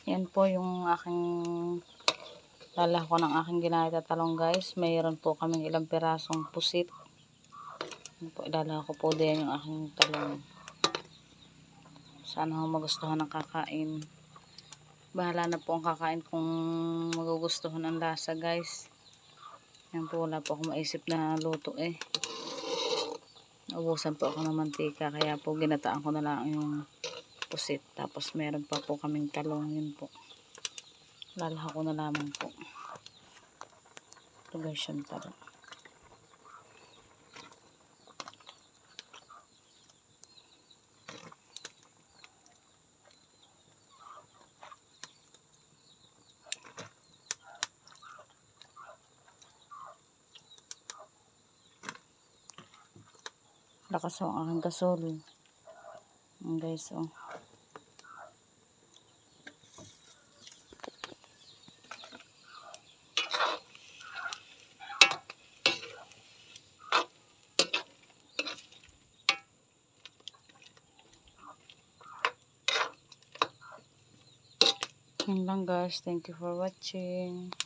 Yan po yung aking lala ko ng aking ginahit at talong guys. Mayroon po kaming ilang pirasong pusit. Yan po, ilala ko po din yung aking talong. Sana ho magustuhan ng kakain. Bahala na po ang kakain kung magugustuhan ang lasa guys. Yan po, wala po akong maisip na luto eh. Ubusan po ako ng mantika, kaya po ginataan ko na lang yung pusit. Tapos meron pa po kaming talong, yun po. Lalaha ko na lamang po. Ito guys yung talong. Lakas ang aking gasol. Guys, oh. Yun lang guys. Thank you for watching.